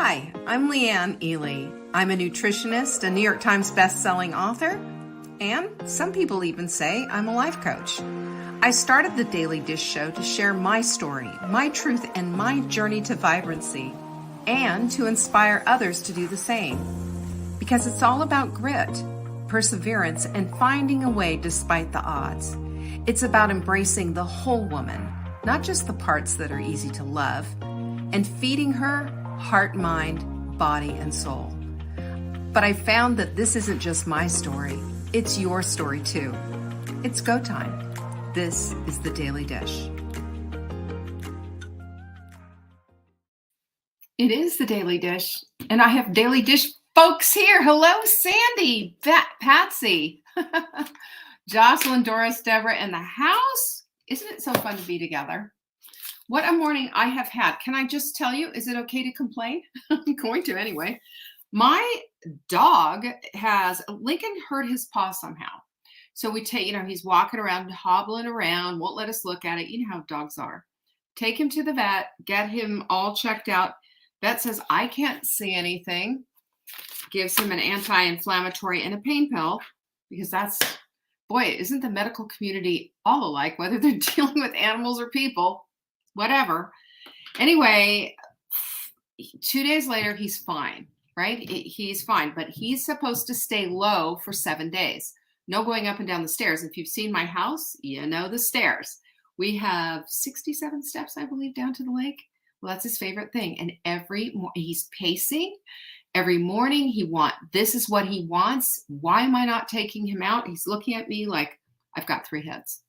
Hi, I'm Leanne Ely. I'm a nutritionist, a New York Times best-selling author, and some people even say I'm a life coach. I started the Daily Dish Show to share my story, my truth, and my journey to vibrancy, and to inspire others to do the same. Because it's all about grit, perseverance, and finding a way despite the odds. It's about embracing the whole woman, not just the parts that are easy to love, and feeding her heart, mind, body, and soul. But I found that this isn't just my story, it's your story too. It's go time. This is the Daily Dish. It is the Daily Dish, and I have Daily Dish folks here. Hello, Sandy, Patsy, Jocelyn, Doris, Deborah, and the house. Isn't it so fun to be together? What a morning I have had. Can I just tell you, is it okay to complain? I'm going to anyway. My dog Lincoln hurt his paw somehow. So we take, he's walking around, hobbling around, won't let us look at it. You know how dogs are. Take him to the vet, get him all checked out. Vet says, I can't see anything. Gives him an anti-inflammatory and a pain pill because isn't the medical community all alike, whether they're dealing with animals or people? Whatever. Anyway, 2 days later, he's fine, right? He's fine, but he's supposed to stay low for 7 days. No going up and down the stairs. If you've seen my house, you know the stairs. We have 67 steps, I believe, down to the lake. Well, that's his favorite thing. And he's pacing. Every morning this is what he wants. Why am I not taking him out? He's looking at me like I've got 3 heads.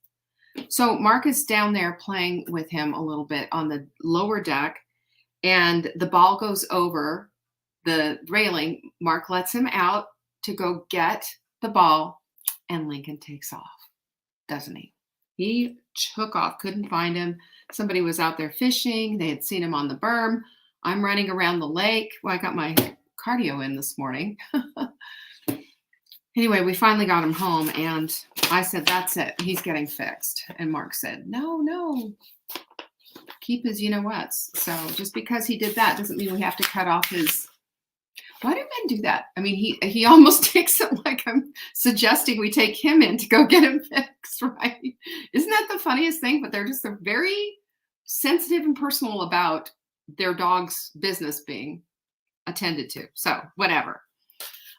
So Mark is down there playing with him a little bit on the lower deck, and the ball goes over the railing. Mark lets him out to go get the ball, and Lincoln takes off, doesn't he? He took off, couldn't find him. Somebody was out there fishing. They had seen him on the berm. I'm running around the lake. Well, I got my cardio in this morning. Anyway, we finally got him home, and I said, that's it. He's getting fixed. And Mark said, no, keep his you-know-whats. So just because he did that doesn't mean we have to cut off his... Why do men do that? I mean, he almost takes it like I'm suggesting we take him in to go get him fixed, right? Isn't that the funniest thing? But they're very sensitive and personal about their dog's business being attended to. So whatever.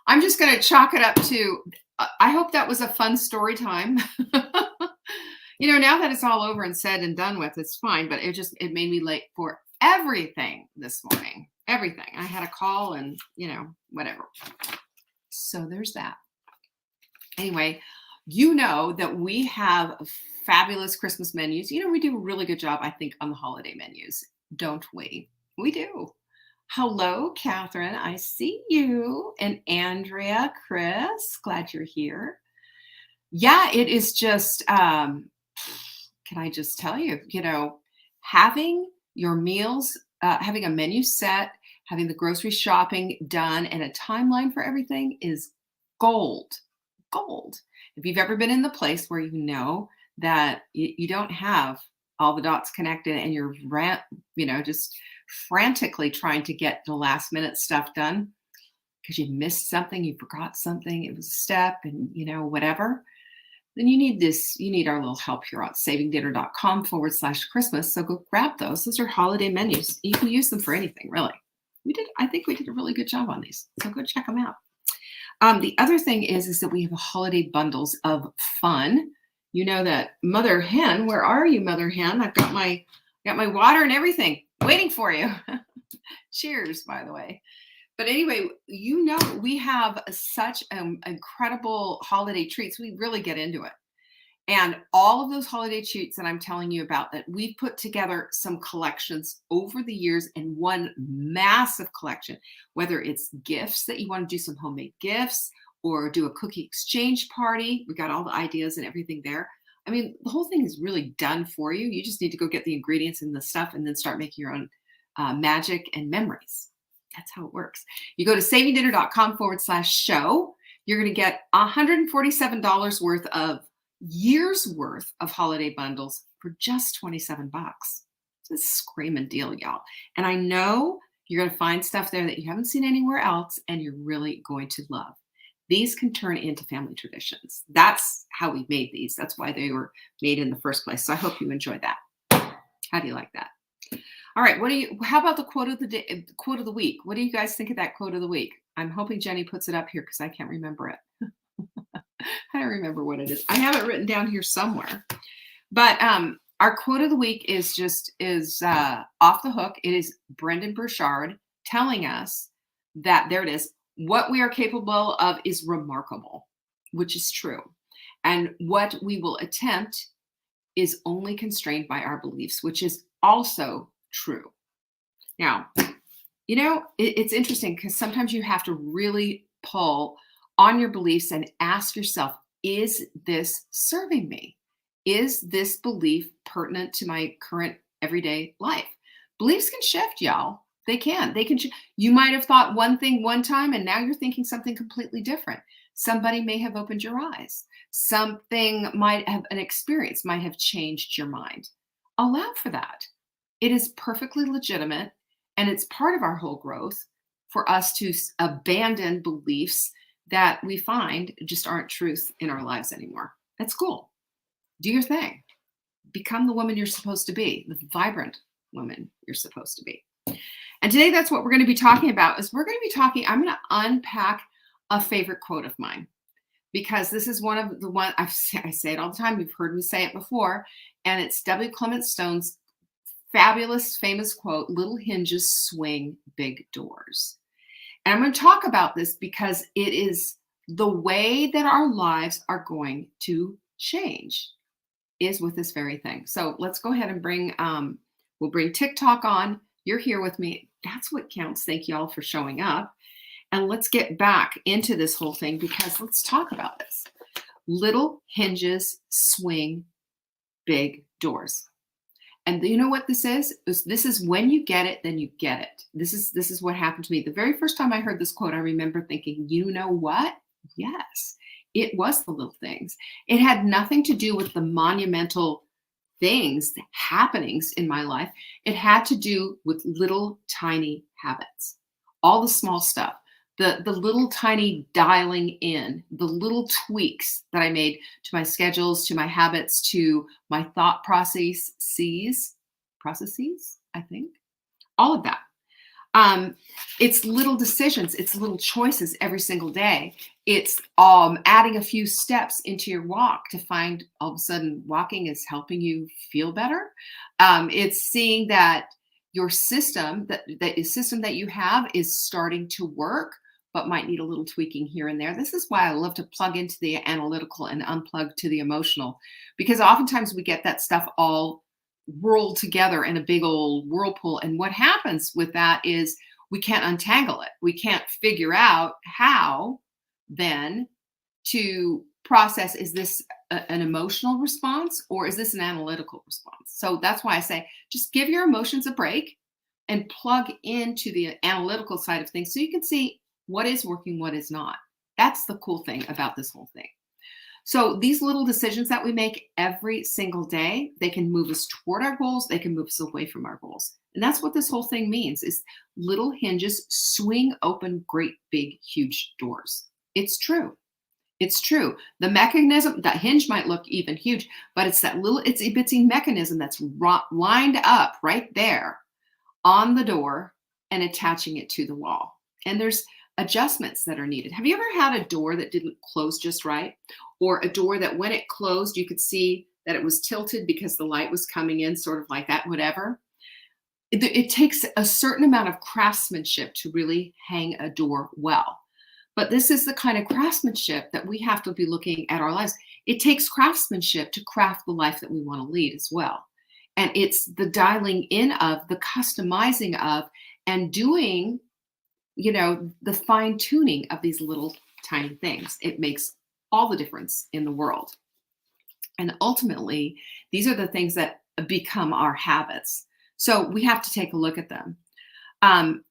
I'm just going to chalk it up to, I hope that was a fun story time. Now that it's all over and said and done with, it's fine. But it made me late for everything this morning. Everything. I had a call and, whatever. So there's that. Anyway, that we have fabulous Christmas menus. We do a really good job, I think, on the holiday menus. Don't we? We do. Hello, Catherine. I see you. And Andrea, Chris, glad you're here. Yeah, it is just, can I just tell you, having your meals, having a menu set, having the grocery shopping done, and a timeline for everything is gold. Gold. If you've ever been in the place where you know that you don't have all the dots connected and you're just frantically trying to get the last minute stuff done because you missed something, you forgot something, it was a step, and whatever, then you need our little help here on savingdinner.com/Christmas. So go grab those. Those are holiday menus. You can use them for anything, really. I think we did a really good job on these. So go check them out. The other thing is that we have holiday bundles of fun. You know that Mother Hen, where are you, Mother Hen? I've got my water and everything waiting for you. Cheers, by the way. But anyway, we have such incredible holiday treats. We really get into it. And all of those holiday treats that I'm telling you about, that we've put together some collections over the years in one massive collection, whether it's gifts that you want to do some homemade gifts or do a cookie exchange party. We got all the ideas and everything there. I mean, the whole thing is really done for you. You just need to go get the ingredients and the stuff and then start making your own magic and memories. That's how it works. You go to savingdinner.com/show. You're going to get $147 worth of years worth of holiday bundles for just $27. It's a screaming deal, y'all. And I know You're going to find stuff there that you haven't seen anywhere else, and you're really going to love. These can turn into family traditions. That's how we made these. That's why they were made in the first place. So I hope you enjoy that. How do you like that? All right. How about the quote of the day, quote of the week? What do you guys think of that quote of the week? I'm hoping Jenny puts it up here because I can't remember it. I don't remember what it is. I have it written down here somewhere. But our quote of the week is off the hook. It is Brendan Burchard telling us that, there it is, what we are capable of is remarkable, which is true. And what we will attempt is only constrained by our beliefs, which is also true. Now, it's interesting because sometimes you have to really pull on your beliefs and ask yourself, is this serving me? Is this belief pertinent to my current everyday life? Beliefs can shift, y'all. They can. You might have thought one thing one time, and now you're thinking something completely different. Somebody may have opened your eyes. An experience might have changed your mind. Allow for that. It is perfectly legitimate, and it's part of our whole growth for us to abandon beliefs that we find just aren't truth in our lives anymore. That's cool. Do your thing. Become the woman you're supposed to be, the vibrant woman you're supposed to be. And today, that's what we're going to be talking about. I'm going to unpack a favorite quote of mine, because this is I say it all the time. You've heard me say it before, and it's W. Clement Stone's fabulous, famous quote, "Little hinges swing big doors." And I'm going to talk about this because it is the way that our lives are going to change, is with this very thing. So let's go ahead and we'll bring TikTok on. You're here with me. That's what counts. Thank you all for showing up. And let's get back into this whole thing, because let's talk about this. Little hinges swing big doors. And you know what this is? This is when you get it, then you get it. This is what happened to me. The very first time I heard this quote, I remember thinking, you know what? Yes, it was the little things. It had nothing to do with the monumental things, happenings in my life. It had to do with little tiny habits, all the small stuff, the little tiny dialing in, the little tweaks that I made to my schedules, to my habits, to my thought processes, I think, all of that. It's little decisions, it's little choices every single day. It's adding a few steps into your walk to find all of a sudden walking is helping you feel better. It's seeing that your system, the system that you have, is starting to work, but might need a little tweaking here and there. This is why I love to plug into the analytical and unplug to the emotional, because oftentimes we get that stuff all rolled together in a big old whirlpool. And what happens with that is we can't untangle it. We can't figure out how then to process, is this an emotional response or is this an analytical response? So that's why I say just give your emotions a break and plug into the analytical side of things so you can see what is working, what is not. That's the cool thing about this whole thing. So these little decisions that we make every single day, they can move us toward our goals. They can move us away from our goals. And that's what this whole thing means, is little hinges swing open great, big, huge doors. It's true. It's true. The mechanism, that hinge might look even huge, but it's that little itsy bitsy mechanism that's lined up right there on the door and attaching it to the wall. And there's adjustments that are needed. Have you ever had a door that didn't close just right? Or a door that when it closed, you could see that it was tilted because the light was coming in, sort of like that, whatever. It takes a certain amount of craftsmanship to really hang a door well. But this is the kind of craftsmanship that we have to be looking at our lives. It takes craftsmanship to craft the life that we want to lead as well. And it's the dialing in of, the customizing of, and doing, the fine tuning of these little tiny things. It makes all the difference in the world. And ultimately, these are the things that become our habits. So we have to take a look at them. And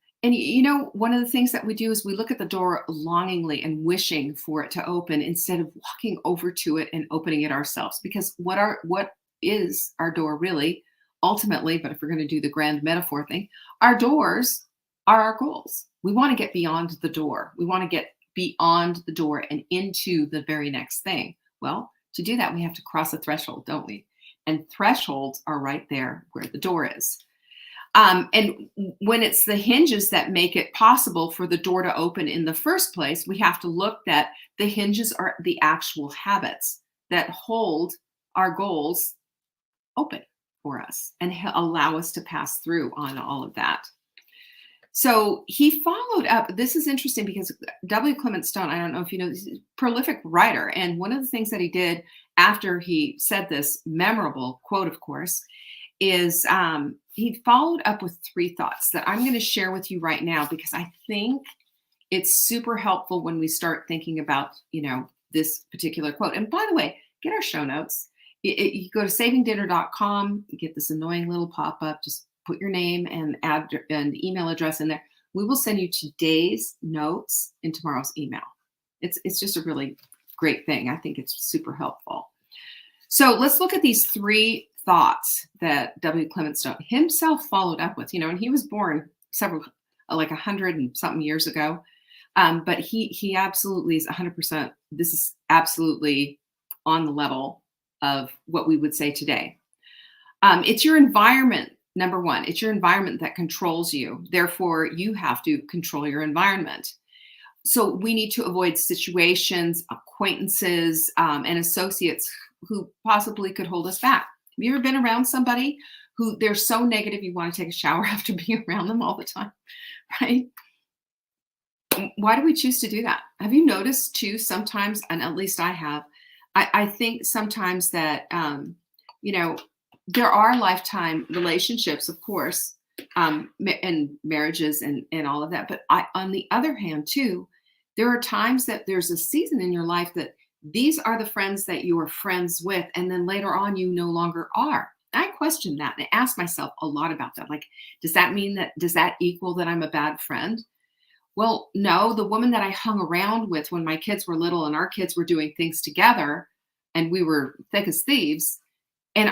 one of the things that we do is we look at the door longingly and wishing for it to open instead of walking over to it and opening it ourselves. Because what is our door really, ultimately, but if we're going to do the grand metaphor thing, our doors are our goals. We want to get beyond the door. We want to get beyond the door and into the very next thing. Well, to do that, we have to cross a threshold, don't we? And thresholds are right there where the door is. And when it's the hinges that make it possible for the door to open in the first place, we have to look that the hinges are the actual habits that hold our goals open for us and allow us to pass through on all of that. So he followed up. This is interesting because W. Clement Stone, I don't know if you know, he's a prolific writer. And one of the things that he did after he said this memorable quote, of course, is he followed up with 3 thoughts that I'm going to share with you right now because I think it's super helpful when we start thinking about, this particular quote. And by the way, get our show notes. You go to savingdinner.com, you get this annoying little pop-up, just put your name and add an email address in there. We will send you today's notes in tomorrow's email. It's just a really great thing. I think it's super helpful. So let's look at these 3 thoughts that W. Clement Stone himself followed up with, and he was born like 100 and something years ago. But he absolutely is 100%. This is absolutely on the level of what we would say today. It's your environment. Number 1, it's your environment that controls you. Therefore, you have to control your environment. So we need to avoid situations, acquaintances, and associates who possibly could hold us back. Have you ever been around somebody who they're so negative you want to take a shower after being around them all the time, right? Why do we choose to do that? Have you noticed too sometimes, and at least I have, I think sometimes that, there are lifetime relationships, of course, and marriages and all of that. But on the other hand, too, there are times that there's a season in your life that these are the friends that you were friends with, and then later on you no longer are. I question that and I ask myself a lot about that. Like, does that equal that I'm a bad friend? Well, no, the woman that I hung around with when my kids were little and our kids were doing things together and we were thick as thieves, and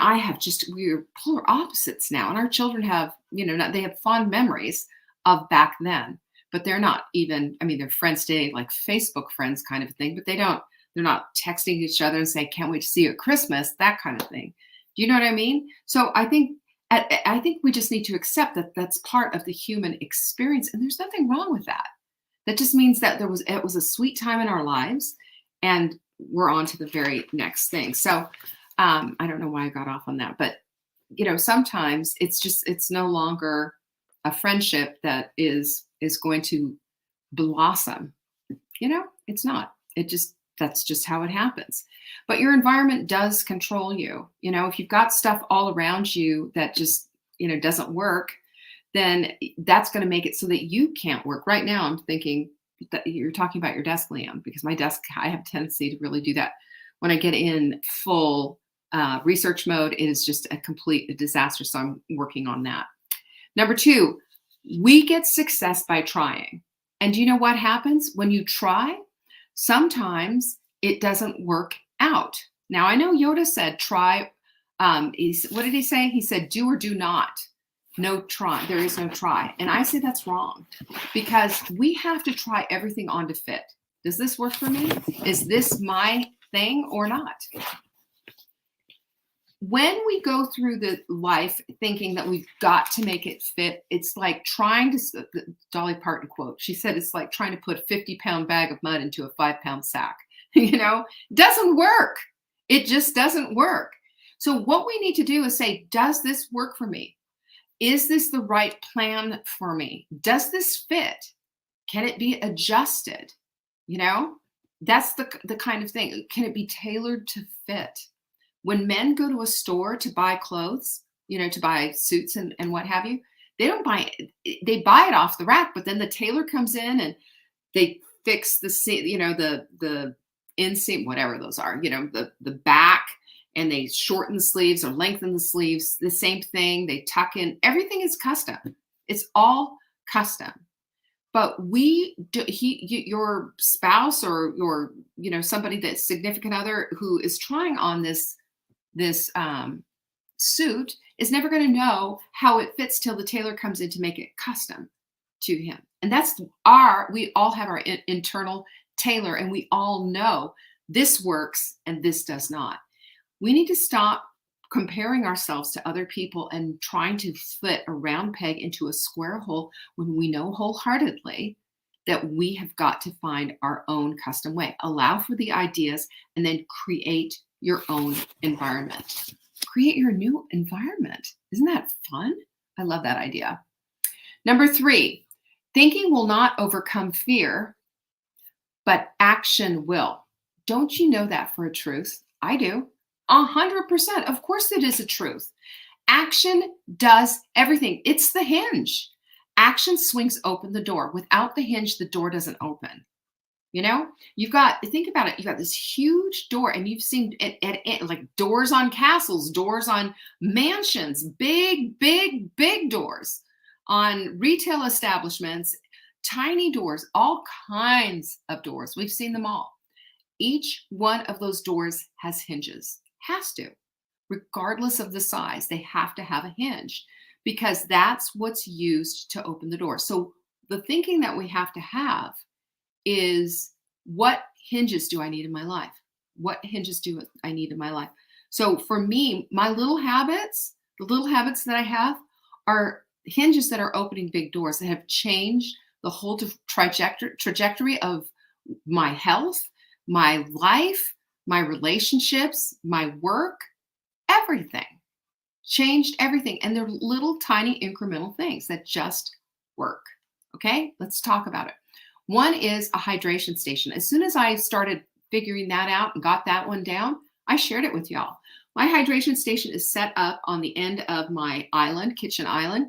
we're polar opposites now. And our children have, they have fond memories of back then, but they're not even, they're friends today, like Facebook friends kind of thing, but they're not texting each other and saying, can't wait to see you at Christmas, that kind of thing. Do you know what I mean? So I think we just need to accept that that's part of the human experience. And there's nothing wrong with that. That just means that it was a sweet time in our lives and we're on to the very next thing. So I don't know why I got off on that, but sometimes it's no longer a friendship that is going to blossom. It's not. That's just how it happens. But your environment does control you. If you've got stuff all around you that just, doesn't work, then that's going to make it so that you can't work. Right now, I'm thinking that you're talking about your desk, Liam, because my desk, I have a tendency to really do that. When I get in full research mode, it is just a complete disaster. So I'm working on that. Number 2, we get success by trying. And do you know what happens when you try? Sometimes it doesn't work out. Now, I know Yoda said try. What did he say? He said do or do not. No try. There is no try. And I say that's wrong because we have to try everything on to fit. Does this work for me? Is this my thing or not? When we go through the life thinking that we've got to make it fit, it's like trying to, Dolly Parton quote, she said, it's like trying to put a 50-pound bag of mud into a 5-pound sack. It doesn't work. It just doesn't work. So what we need to do is say, does this work for me? Is this the right plan for me? Does this fit? Can it be adjusted? That's the kind of thing. Can it be tailored to fit? When men go to a store to buy clothes, to buy suits and what have you, they don't buy it. They buy it off the rack, but then the tailor comes in and they fix the inseam, whatever those are, the back, and they shorten the sleeves or lengthen the sleeves. The same thing. They tuck in. Everything is custom. It's all custom. But your spouse or your, somebody that's significant other who is trying on this suit is never going to know how it fits till the tailor comes in to make it custom. to him. And we all have our internal tailor, and we all know this works and this does not. We need to stop comparing ourselves to other people and trying to fit a round peg into a square hole when we know wholeheartedly that we have got to find our own custom way. Allow for the ideas and then create your own environment. Create your new environment. Isn't that fun? I love that idea. Number 3, thinking will not overcome fear, but action will. Don't you know that for a truth? I do. 100%. Of course it is a truth. Action does everything. It's the hinge. Action swings open the door. Without the hinge, the door doesn't open. You know, think about it. You've got this huge door, and you've seen it like doors on castles, doors on mansions, big, big, big doors on retail establishments, tiny doors, all kinds of doors. We've seen them all. Each one of those doors has hinges, has to, regardless of the size. They have to have a hinge because that's what's used to open the door. So the thinking that we have to have is, what hinges do I need in my life? What hinges do I need in my life? So for me, my little habits, the little habits that I have are hinges that are opening big doors that have changed the whole trajectory of my health, my life, my relationships, my work, everything. Changed everything. And they're little tiny incremental things that just work. Okay, let's talk about it. One is a hydration station. As soon as I started figuring that out and got that one down, I shared it with y'all. My hydration station is set up on the end of my island, kitchen island.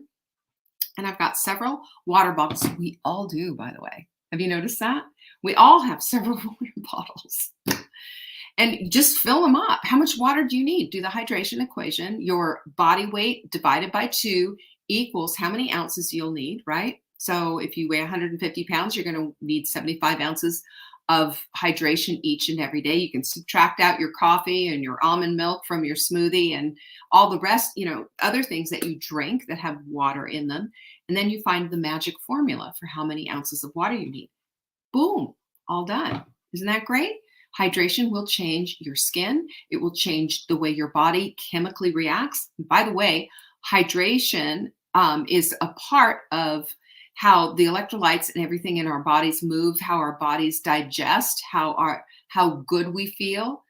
And I've got several water bottles. We all do, by the way. Have you noticed that? We all have several water bottles. And just fill them up. How much water do you need? Do the hydration equation. Your body weight divided by 2 equals how many ounces you'll need, right? So if you weigh 150 pounds, you're going to need 75 ounces of hydration each and every day. You can subtract out your coffee and your almond milk from your smoothie and all the rest, other things that you drink that have water in them. And then you find the magic formula for how many ounces of water you need. Boom, all done. Isn't that great? Hydration will change your skin. It will change the way your body chemically reacts. By the way, hydration is a part of how the electrolytes and everything in our bodies move, how our bodies digest, how good we feel,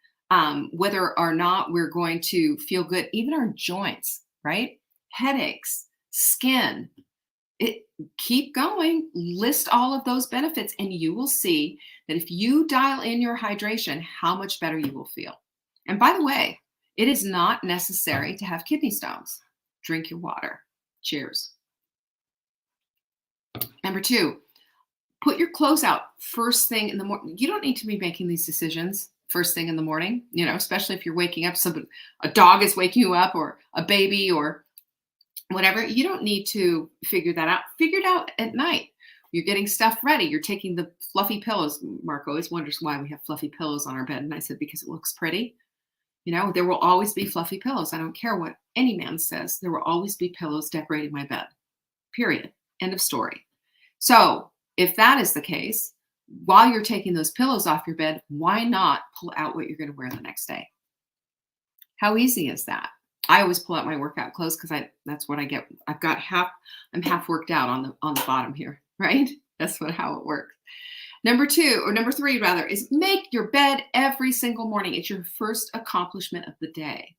whether or not we're going to feel good, even our joints, right? Headaches, skin. Keep going, list all of those benefits, and you will see that if you dial in your hydration, how much better you will feel. And by the way, it is not necessary to have kidney stones. Drink your water. Cheers. Number 2, put your clothes out first thing in the morning. You don't need to be making these decisions first thing in the morning, especially if you're waking up, a dog is waking you up or a baby or whatever. You don't need to figure that out. Figure it out at night. You're getting stuff ready. You're taking the fluffy pillows. Mark always wonders why we have fluffy pillows on our bed. And I said, because it looks pretty. There will always be fluffy pillows. I don't care what any man says. There will always be pillows decorating my bed. Period. End of story. So if that is the case, while you're taking those pillows off your bed, why not pull out what you're going to wear the next day? How easy is that? I always pull out my workout clothes because that's what I get. I'm half worked out on the bottom here, right? That's how it works. Number 3 rather, is make your bed every single morning. It's your first accomplishment of the day.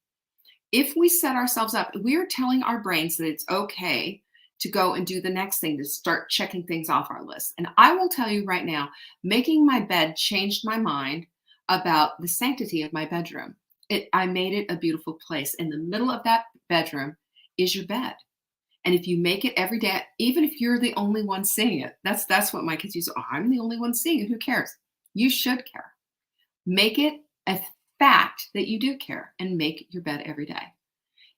If we set ourselves up, we are telling our brains that it's okay to go and do the next thing, to start checking things off our list. And I will tell you right now, making my bed changed my mind about the sanctity of my bedroom. I made it a beautiful place. In the middle of that bedroom is your bed. And if you make it every day, even if you're the only one seeing it, that's what my kids use. Oh, I'm the only one seeing it. Who cares? You should care. Make it a fact that you do care and make your bed every day.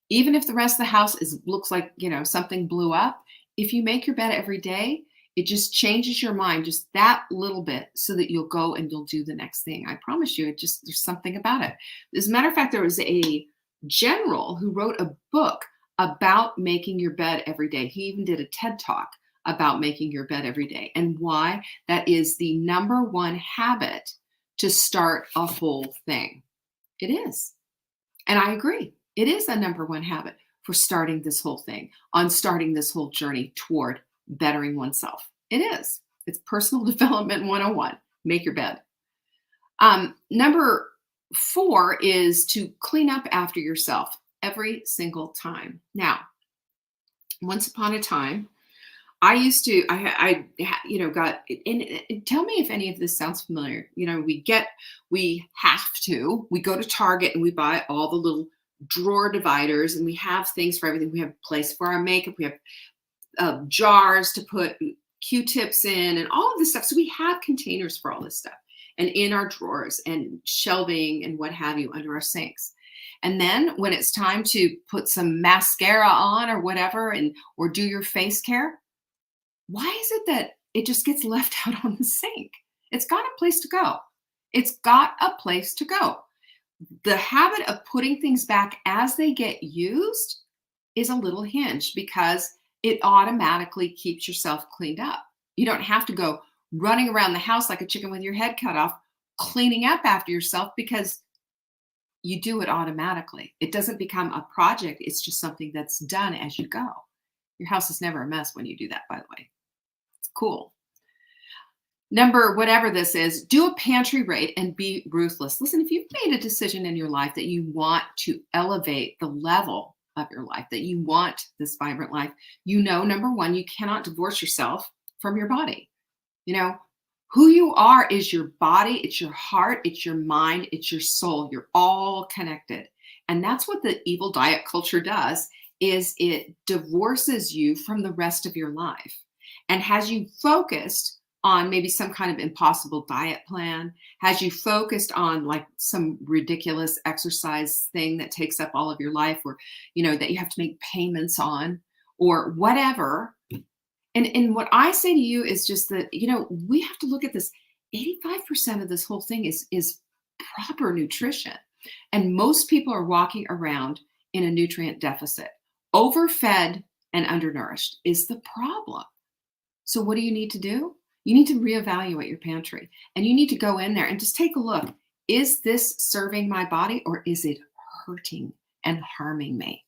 Even if the rest of the house looks like, something blew up, if you make your bed every day, it just changes your mind just that little bit so that you'll go and you'll do the next thing. I promise you, there's something about it. As a matter of fact, there was a general who wrote a book about making your bed every day. He even did a TED Talk about making your bed every day. And why? That is the number one habit to start a whole thing. It is. And I agree. It is a number one habit for starting this whole thing, on starting this whole journey toward bettering oneself. It is. It's personal development 101. Make your bed. Number 4 is to clean up after yourself every single time. Now, once upon a time, I used to, got, and tell me if any of this sounds familiar. We go to Target and we buy all the little drawer dividers, and we have things for everything. We have a place for our makeup. We have jars to put Q-tips in and all of this stuff. So we have containers for all this stuff, and in our drawers and shelving and what have you under our sinks. And then when it's time to put some mascara on or whatever, or do your face care, why is it that it just gets left out on the sink? It's got a place to go. It's got a place to go. The habit of putting things back as they get used is a little hinged because it automatically keeps yourself cleaned up. You don't have to go running around the house like a chicken with your head cut off, cleaning up after yourself, because you do it automatically. It doesn't become a project. It's just something that's done as you go. Your house is never a mess when you do that, by the way. It's cool. Number whatever this is, do a pantry raid and be ruthless. Listen, if you've made a decision in your life that you want to elevate the level of your life, that you want this vibrant life, number one, you cannot divorce yourself from your body. Who you are is your body, it's your heart, it's your mind, it's your soul. You're all connected. And that's what the evil diet culture does, is it divorces you from the rest of your life and has you focused on maybe some kind of impossible diet plan, has you focused on like some ridiculous exercise thing that takes up all of your life, or, that you have to make payments on, or whatever. And what I say to you is just that, we have to look at this. 85% of this whole thing is proper nutrition. And most people are walking around in a nutrient deficit. Overfed and undernourished is the problem. So what do you need to do? You need to reevaluate your pantry, and you need to go in there and just take a look. Is this serving my body, or is it hurting and harming me?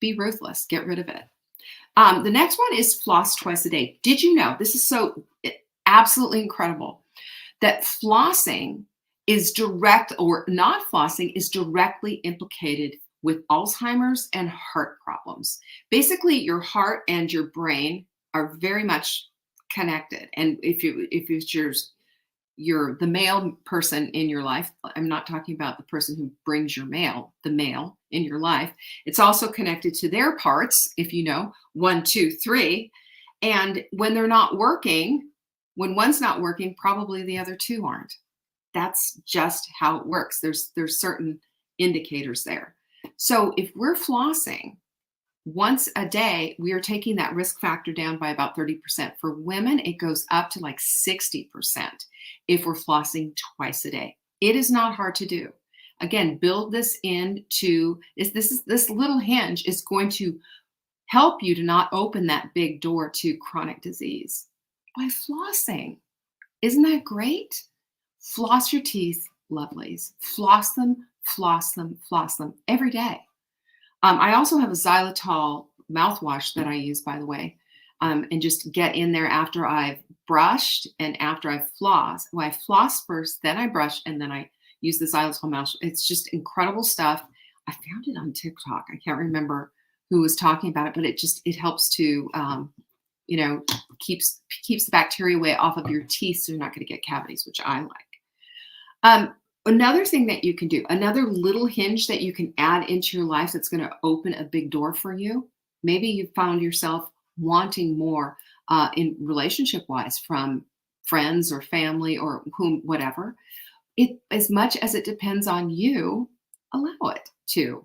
Be ruthless. Get rid of it. The next one is floss twice a day. Did you know, this is so absolutely incredible, that flossing is not flossing is directly implicated with Alzheimer's and heart problems. Basically, your heart and your brain are very much connected. And if you're the male person in your life, I'm not talking about the person who brings your mail, the male in your life. It's also connected to their parts, if 1, 2, 3. And when they're not working, when one's not working, probably the other two aren't. That's just how it works. There's certain indicators there. So if we're flossing once a day, we are taking that risk factor down by about 30%. For women, it goes up to like 60% if we're flossing twice a day. It is not hard to do. Again, build this into this little hinge is going to help you to not open that big door to chronic disease by flossing. Isn't that great? Floss your teeth, lovelies. Floss them, floss them, floss them every day. I also have a xylitol mouthwash that I use, by the way, and just get in there after I've brushed and after I've flossed. Well, I floss first, then I brush, and then I use the xylitol mouthwash. It's just incredible stuff. I found it on TikTok. I can't remember who was talking about it, but it helps to, keeps the bacteria away off of your teeth, so you're not going to get cavities, which I like. Another thing that you can do, another little hinge that you can add into your life that's going to open a big door for you. Maybe you found yourself wanting more in relationship-wise from friends or family or whatever. As much as it depends on you, allow it to.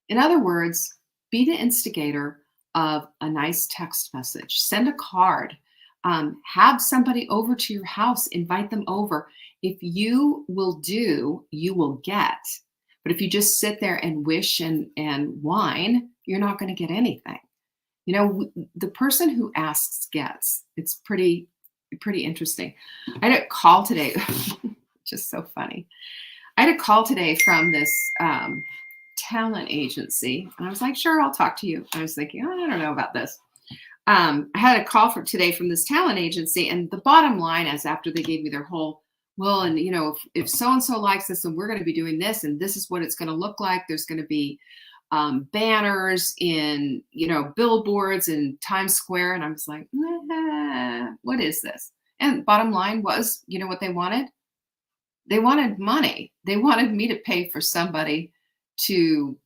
In other words, be the instigator of a nice text message. Send a card. Have somebody over to your house. Invite them over. If you will do, you will get. But if you just sit there and wish and whine, you're not going to get anything. The person who asks gets. It's pretty interesting. I had a call today, just so funny. I had a call today from this talent agency, and I was like, "Sure, I'll talk to you." I was thinking, "Oh, I don't know about this." I had a call for today from this talent agency, and the bottom line is, after they gave me their whole, well, and if so and so likes this, and we're going to be doing this, and this is what it's going to look like. There's going to be banners in billboards in Times Square, and I was like, what is this? And bottom line was, what they wanted? They wanted money. They wanted me to pay for somebody to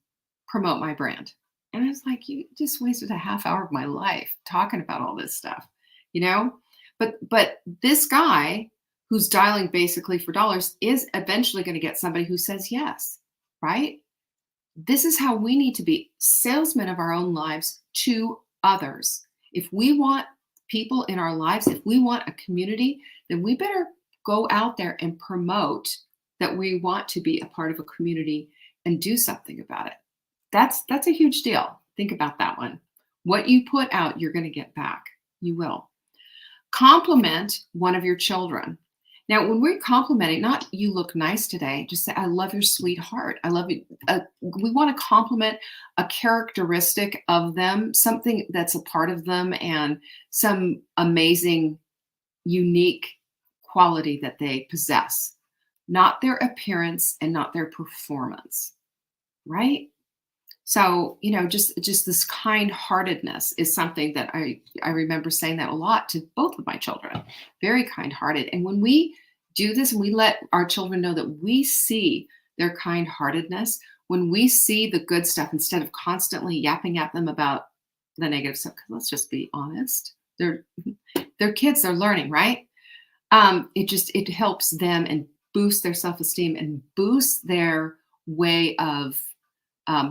promote my brand. And I was like, you just wasted a half hour of my life talking about all this stuff, you know? But this guy who's dialing basically for dollars is eventually going to get somebody who says yes, right? This is how we need to be salesmen of our own lives to others. If we want people in our lives, if we want a community, then we better go out there and promote that we want to be a part of a community and do something about it. That's a huge deal. Think about that one. What you put out, you're going to get back. You will. Compliment one of your children. Now, when we're complimenting, not "you look nice today," just say, "I love your sweetheart. I love you." We want to compliment a characteristic of them, something that's a part of them, and some amazing, unique quality that they possess, not their appearance and not their performance, right? So, just this kind-heartedness is something that I remember saying that a lot to both of my children. Very kind-hearted. And when we do this and we let our children know that we see their kind-heartedness, when we see the good stuff instead of constantly yapping at them about the negative stuff, because let's just be honest, they're kids, they're learning, right? It helps them and boosts their self-esteem and boosts their way of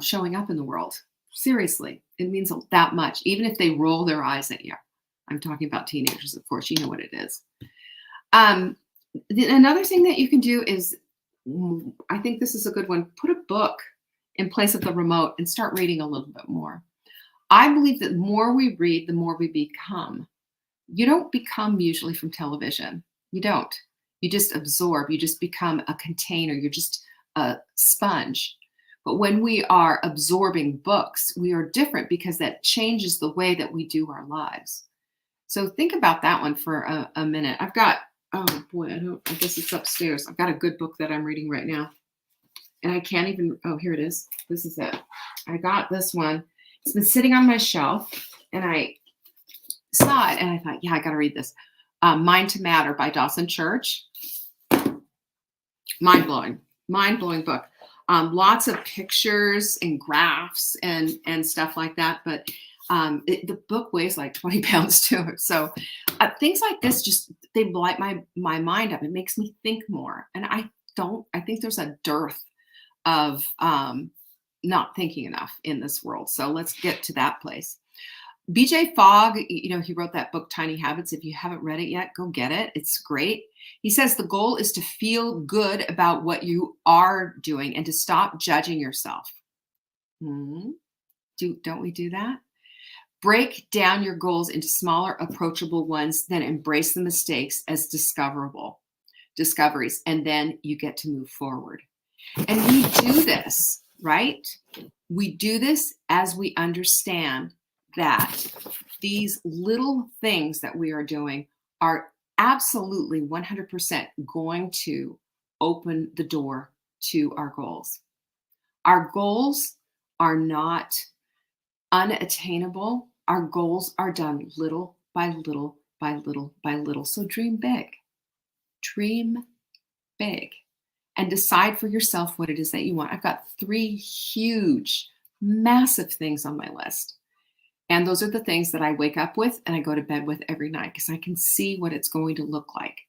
showing up in the world. Seriously, it means that much, even if they roll their eyes at you. I'm talking about teenagers, of course, you know what it is. Another thing that you can do is, I think this is a good one, put a book in place of the remote and start reading a little bit more. I believe that the more we read, the more we become. You don't become usually from television. You don't. You just absorb. You just become a container. You're just a sponge. But when we are absorbing books, we are different because that changes the way that we do our lives. So think about that one for a minute. I've got, oh boy, I guess it's upstairs. I've got a good book that I'm reading right now. And I can't even, oh, here it is. This is it. I got this one. It's been sitting on my shelf and I saw it and I thought, yeah, I got to read this. Mind to Matter by Dawson Church. Mind-blowing book. Lots of pictures and graphs and stuff like that. But the book weighs like 20 pounds too. So things like this, just, they light my mind up. It makes me think more. And I think there's a dearth of not thinking enough in this world. So let's get to that place. BJ Fogg, he wrote that book, Tiny Habits. If you haven't read it yet, go get it. It's great. He says the goal is to feel good about what you are doing and to stop judging yourself. Don't we do that? Break down your goals into smaller, approachable ones, then embrace the mistakes as discoveries, and then you get to move forward. And we do this, right? We do this as we understand that these little things that we are doing are absolutely 100% going to open the door to our goals. Our goals are not unattainable. Our goals are done little by little by little by little. So dream big. Dream big. And decide for yourself what it is that you want. I've got 3 huge, massive things on my list. And those are the things that I wake up with and I go to bed with every night because I can see what it's going to look like.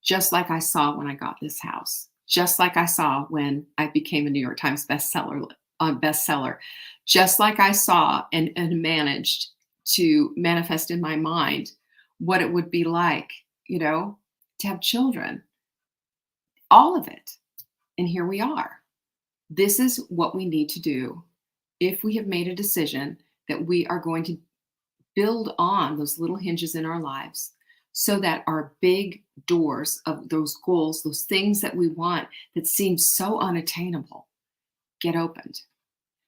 Just like I saw when I got this house. Just like I saw when I became a New York Times bestseller. Just like I saw and managed to manifest in my mind what it would be like, to have children. All of it. And here we are. This is what we need to do if we have made a decision that we are going to build on those little hinges in our lives so that our big doors of those goals, those things that we want that seem so unattainable, get opened.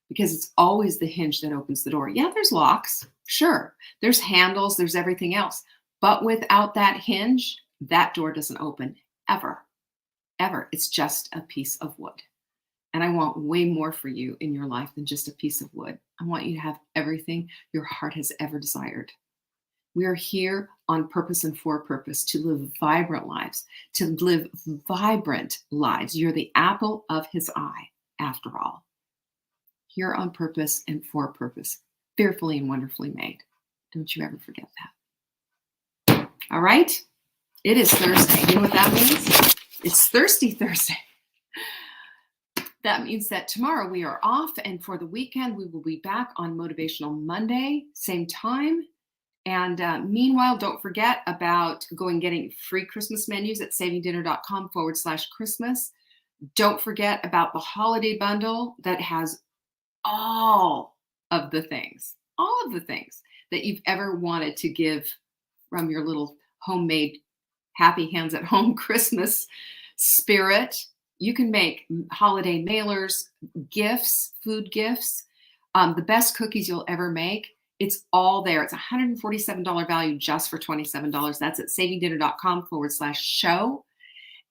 Because it's always the hinge that opens the door. Yeah, there's locks, sure. There's handles, there's everything else. But without that hinge, that door doesn't open ever, ever. It's just a piece of wood. And I want way more for you in your life than just a piece of wood. I want you to have everything your heart has ever desired. We are here on purpose and for purpose to live vibrant lives, to live vibrant lives. You're the apple of his eye, after all. Here on purpose and for purpose, fearfully and wonderfully made. Don't you ever forget that. All right? It is Thursday. You know what that means? It's Thirsty Thursday. That means that tomorrow we are off, and for the weekend, we will be back on Motivational Monday, same time. And meanwhile, don't forget about getting free Christmas menus at savingdinner.com/Christmas. Don't forget about the holiday bundle that has all of the things that you've ever wanted to give from your little homemade happy hands at home Christmas spirit. You can make holiday mailers, gifts, food gifts, the best cookies you'll ever make. It's all there. It's $147 value just for $27. That's at savingdinner.com/show.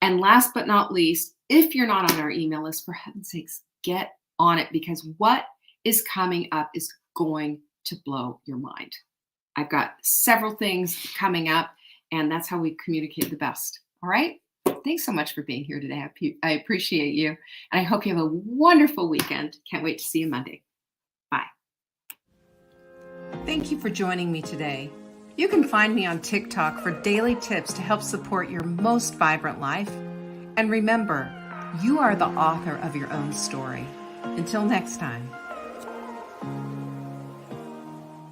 And last but not least, if you're not on our email list, for heaven's sakes, get on it, because what is coming up is going to blow your mind. I've got several things coming up, and that's how we communicate the best. All right? Thanks so much for being here today. I appreciate you, and I hope you have a wonderful weekend. Can't wait to see you Monday. Bye. Thank you for joining me today. You can find me on TikTok for daily tips to help support your most vibrant life. And remember, you are the author of your own story. Until next time.